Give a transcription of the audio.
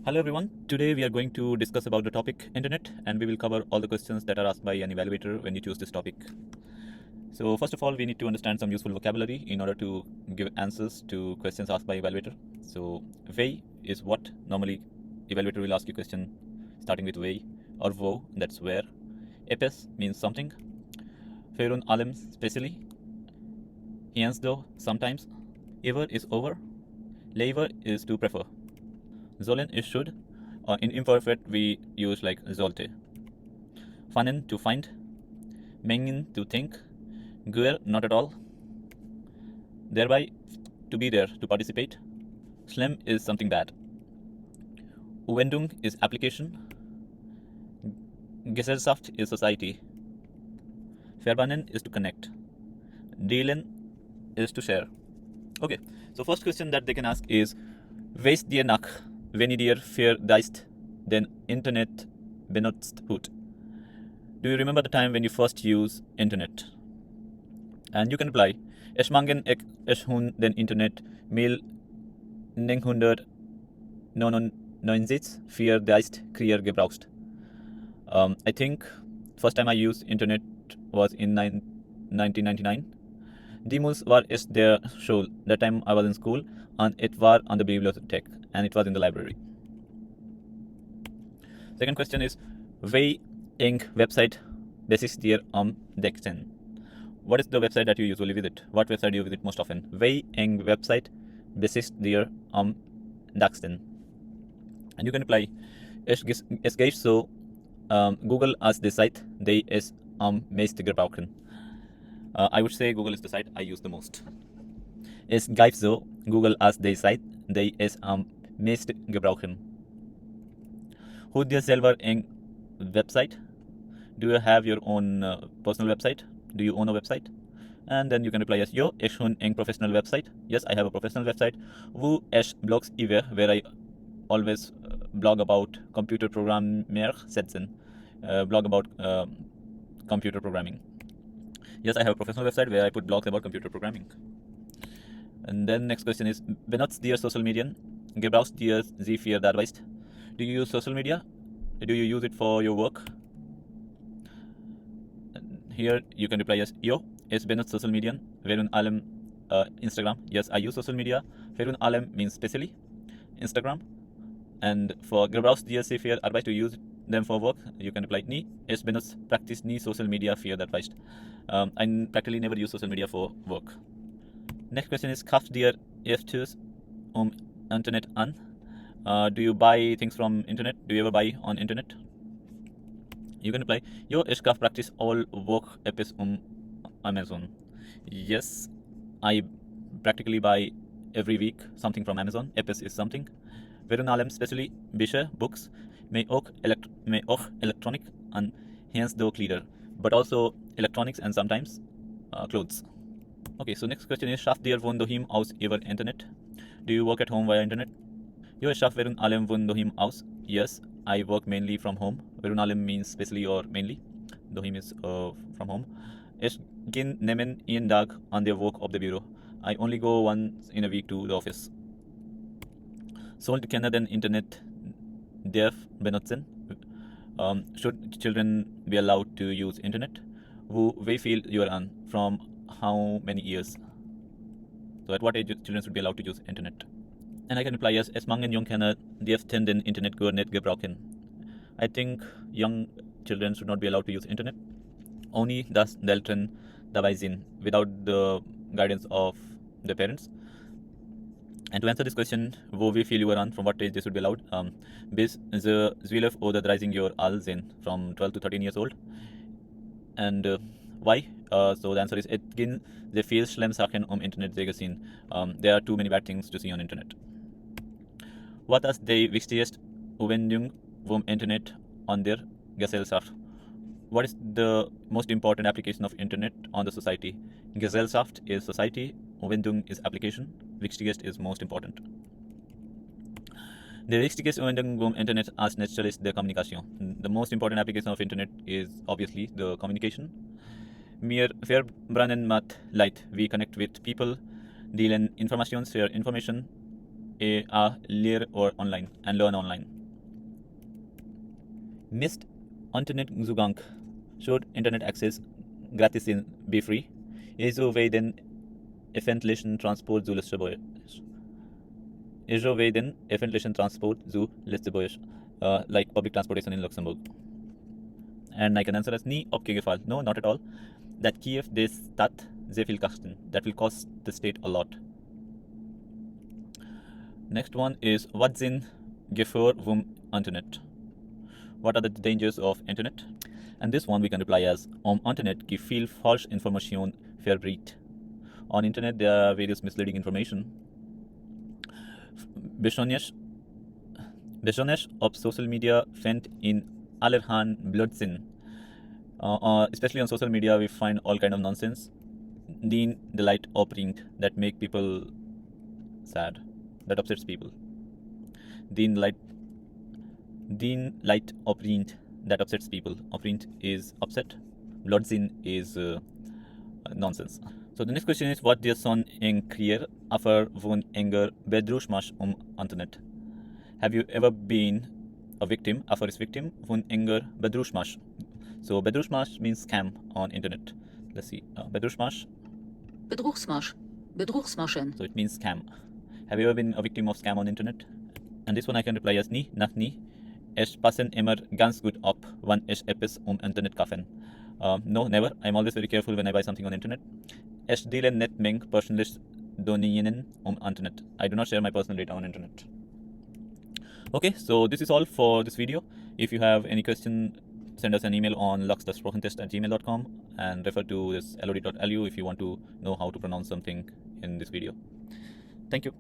Hello everyone. Today we are going to discuss about the topic internet, and we will cover all the questions that are asked by an evaluator when you choose this topic. So first of all, we need to understand some useful vocabulary in order to give answers to questions asked by evaluator. So way is what normally evaluator will ask you question starting with way or wo, that's where. Epes means something. Ferun alem specially. Hence though sometimes. Ever is over. Lever is to prefer. Sollen is should. In imperfect, we use like sollte. Fannen to find. Mengen to think. Guer not at all. Thereby to be there, to participate. Schlimm is something bad. Uwendung is application. Gesellschaft is society. Verbannen is to connect. Delen is to share. Okay, so first question that they can ask is, wees dir nach, wenn ihr dir verdeist den Internet benutzt hut? Do you remember the time when you first used internet? And you can reply, es mangen ek es hun den Internet 1999 verdeist krier gebraucht. I think first time I used internet was in 1999. Dimus war es der Schule. That time I was in school and it was on the bibliothek and it was in the library. Second question is, Wei eng website besitzt dir am Dexten? What is the website that you usually visit? What website do you visit most often? Wei eng website besitzt dir am Dexten? And you can reply, es gibt so Google as the site, they is am meist gebrauchen. I would say Google is the site I use the most. Es gibt so Google as the site, they is am meist gebrauchen. Holt dir selber eng website? Do you have your own personal website? Do you own a website? And then you can reply yes, yo, ich hun eng professional website. Yes, I have a professional website. Wo es blogs iwe, where I always blog about computer programmer setzen. Blog about computer programming. Yes, I have a professional website where I put blogs about computer programming. And then next question is, benutzt dir social media? Gebrauchst dir sie für die Arbeit? Do you use social media? Do you use it for your work? And here you can reply yes, yo, es benutzt social media. Verun allem Instagram. Yes, I use social media. Verun allem means specially Instagram. And for gebrauchst dir sie für Arbeit, to use them for work, you can reply nie. Es benutzt praktisch nie social media für die Arbeit. I practically never use social media for work. Next question is, kauft dir öfters Internet an? Do you buy things from internet? Do you ever buy on internet? You can reply, yo, ich kauf praktisch all work apps Amazon. Yes, I practically buy every week something from Amazon. Apps is something. Verun allem specially Bücher, books, may auch electronic and hence the cleaner, but also electronics and sometimes clothes. Okay, so next question is, schafft dir von daheim aus über Internet? Do you work at home via internet? Jo, ich schaffe verun allem von daheim aus. Yes, I work mainly from home. Verun allem means specially or mainly. Daheim is from home. Ich gehe nehmen jeden Tag an der Work of the Bureau. I only go once in a week to the office. Sollte Kinder den Internet darf benutzen? Should children be allowed to use internet? Wie viel you are on? From how many years? So at what age children should be allowed to use internet? And I can reply yes, es mangen Jungkinder dürften den Internet gar nicht gebrauchen. I think young children should not be allowed to use internet. Only dass die Eltern dabei sind, without the guidance of the parents. And to answer this question, wie viel you are on, from what age they should be allowed, bis the 12 oder 13 Jahre alt sind, from 12 to 13 years old. And why? So the answer is, it gehen sehr viel schlimme Sachen Internet gesehen. There are too many bad things to see on internet. Was ist die wichtigste Anwendung vom Internet on der Gesellschaft? What is the most important application of internet on the society? Gesellschaft is society, Anwendung is application, wichtigst is most important. The wichtigste Anwendung vom Internet as natural is the communication. The most important application of internet is obviously the communication. Wir verbrennen mit Leid. We connect with people, dealen information, share information, learn or online and learn online. Mist Internetzugang should Internet access gratis be free. Is so way then öffentlichen Transport zu Luxembourg. Is so way then öffentlichen Transport zu Luxembourg. Like public transportation in Luxembourg. And I can answer as nie abgefallen. No, not at all. That Kiev des Stadt sehr viel kosten. That will cost the state a lot. Next one is what sind Gefahr vom Internet? What are the dangers of Internet? And this one we can reply as Internet gibt viel falsche Information verbreitet. On Internet there are various misleading information. Besonders auf Social Media findet in allerhand Blödsinn. Especially on social media we find all kind of nonsense. The light opprint that make people sad, that upsets people. The light opprint that upsets people. Opprint is upset. Blödsinn is nonsense. So the next question is what der son en krier after von enger bedrohungsmasch Internet. Have you ever been a victim after is victim von enger bedrohungsmasch? So bedrohungsmasch means scam on internet. Let's see. Bedrohungsmasch. Betrugsmaschen. So it means scam. Have you ever been a victim of scam on internet? And this one I can reply as nie, nach nie. Es passen immer ganz gut ab, wann ich etwas Internet kaufen. No, never. I'm always very careful when I buy something on internet. Ich deale nicht mit persönlichen Donationen Internet. I do not share my personal data on internet. Okay, so this is all for this video. If you have any question, send us an email on lux.sproochentest@gmail.com and refer to this lod.lu if you want to know how to pronounce something in this video. Thank you.